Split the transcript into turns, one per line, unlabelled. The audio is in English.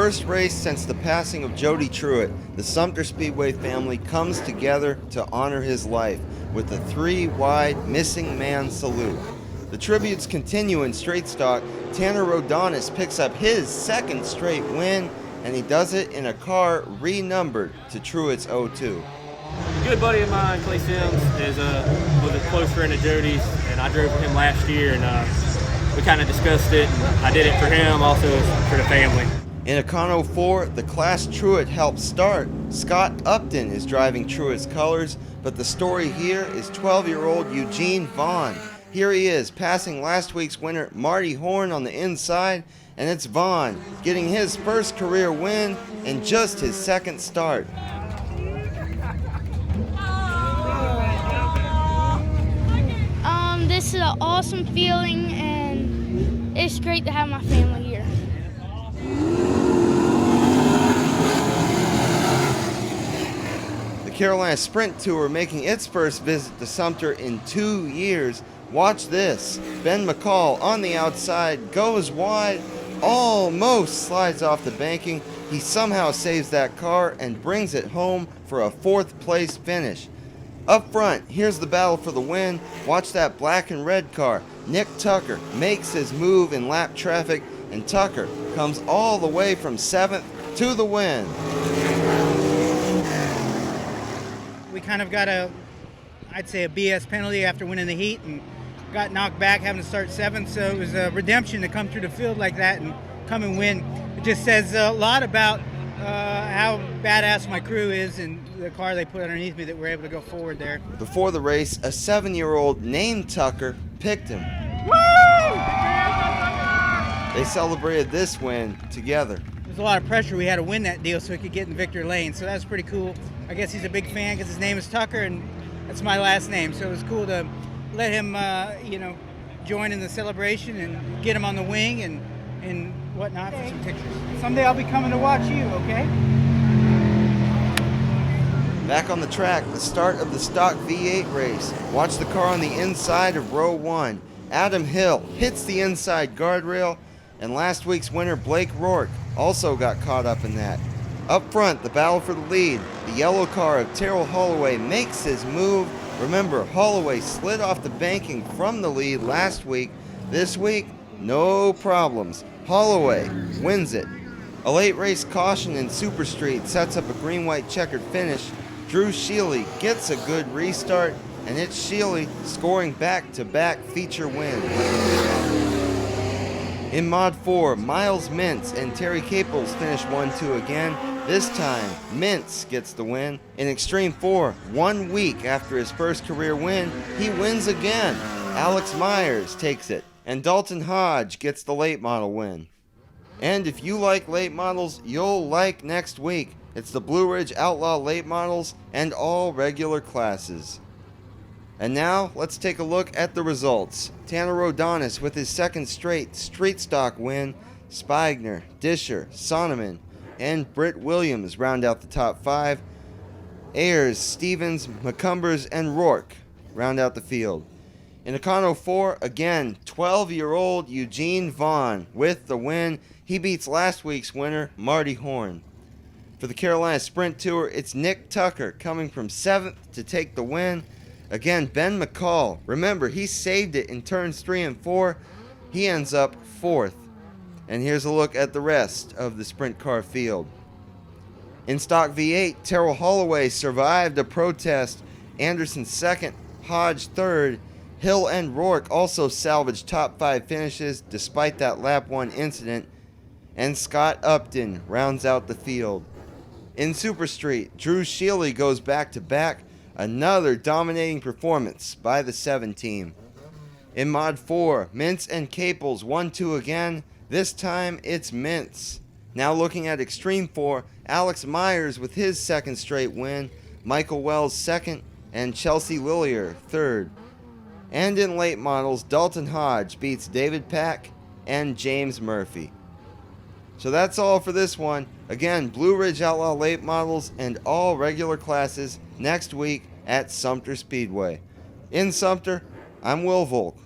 first race since the passing of Jody Truett, the Sumter Speedway family comes together to honor his life with the 3-wide missing man salute. The tributes continue in straight stock. Tanner Rodonis picks up his second straight win, and he does it in a car renumbered to Truett's 02.
A good buddy of mine, Clay Sims, was a close friend of Jody's, and I drove for him last year, and we kind of discussed it. And I did it for him, also for the family.
In Econo 4, the class Truett helped start, Scott Upton is driving Truett's colors, but the story here is 12-year-old Eugene Vaughn. Here he is, passing last week's winner Marty Horn on the inside, and it's Vaughn getting his first career win in just his second start.
This is an awesome feeling, and it's great to have my family here.
The Carolina Sprint Tour making its first visit to Sumter in 2 years. Watch this. Ben McCall on the outside, goes wide, almost slides off the banking. He somehow saves that car and brings it home for a 4th place finish. Up front, here's the battle for the win. Watch that black and red car. Nick Tucker makes his move in lap traffic, and Tucker comes all the way from 7th to the win.
We kind of got I'd say a BS penalty after winning the heat and got knocked back having to start 7th, so it was a redemption to come through the field like that and come and win. It just says a lot about how badass my crew is and the car they put underneath me that we're able to go forward there.
Before the race, a 7-year-old named Tucker picked him.
Woo!
They celebrated this win together.
There's a lot of pressure. We had to win that deal so we could get in victory lane, so that's pretty cool. I guess he's a big fan because his name is Tucker and that's my last name, so it was cool to let him join in the celebration and get him on the wing and whatnot for some pictures. Someday I'll be coming to watch you, okay?
Back on the track, the start of the stock V8 race. Watch the car on the inside of row 1. Adam Hill hits the inside guardrail, and last week's winner Blake Rourke also got caught up in that. Up front, the battle for the lead. The yellow car of Terrell Holloway makes his move. Remember, Holloway slid off the banking from the lead last week. This week, no problems. Holloway wins it. A late race caution in Super Street sets up a green-white checkered finish. Drew Shealy gets a good restart, and it's Shealy scoring back-to-back feature wins. In Mod 4, Miles Mintz and Terry Caples finish 1-2 again. This time, Mintz gets the win. In Extreme 4, 1 week after his first career win, he wins again. Alex Myers takes it, and Dalton Hodge gets the late model win. And if you like late models, you'll like next week. It's the Blue Ridge Outlaw late models and all regular classes. And now, let's take a look at the results. Tanner Rodonis with his second straight street stock win. Spigner, Disher, Sonneman, and Britt Williams round out the top 5. Ayers, Stevens, McCumbers, and Rourke round out the field. In Econo 4, again, 12-year-old Eugene Vaughn with the win. He beats last week's winner, Marty Horn. For the Carolina Sprint Tour, it's Nick Tucker coming from 7th to take the win. Again, Ben McCall. Remember, he saved it in turns 3 and 4. He ends up 4th. And here's a look at the rest of the sprint car field. In Stock V8, Terrell Holloway survived a protest. Anderson 2nd, Hodge 3rd. Hill and Rourke also salvaged top 5 finishes despite that lap 1 incident. And Scott Upton rounds out the field. In Super Street, Drew Shealy goes back-to-back. Another dominating performance by the 7 team. In Mod 4, Mintz and Caples 1-2 again. This time it's Mintz. Now looking at Extreme 4, Alex Myers with his second straight win. Michael Wells 2nd and Chelsea Lillier 3rd. And in late models, Dalton Hodge beats David Pack and James Murphy. So that's all for this one. Again, Blue Ridge Outlaw late models and all regular classes next week at Sumter Speedway. In Sumter, I'm Will Volk.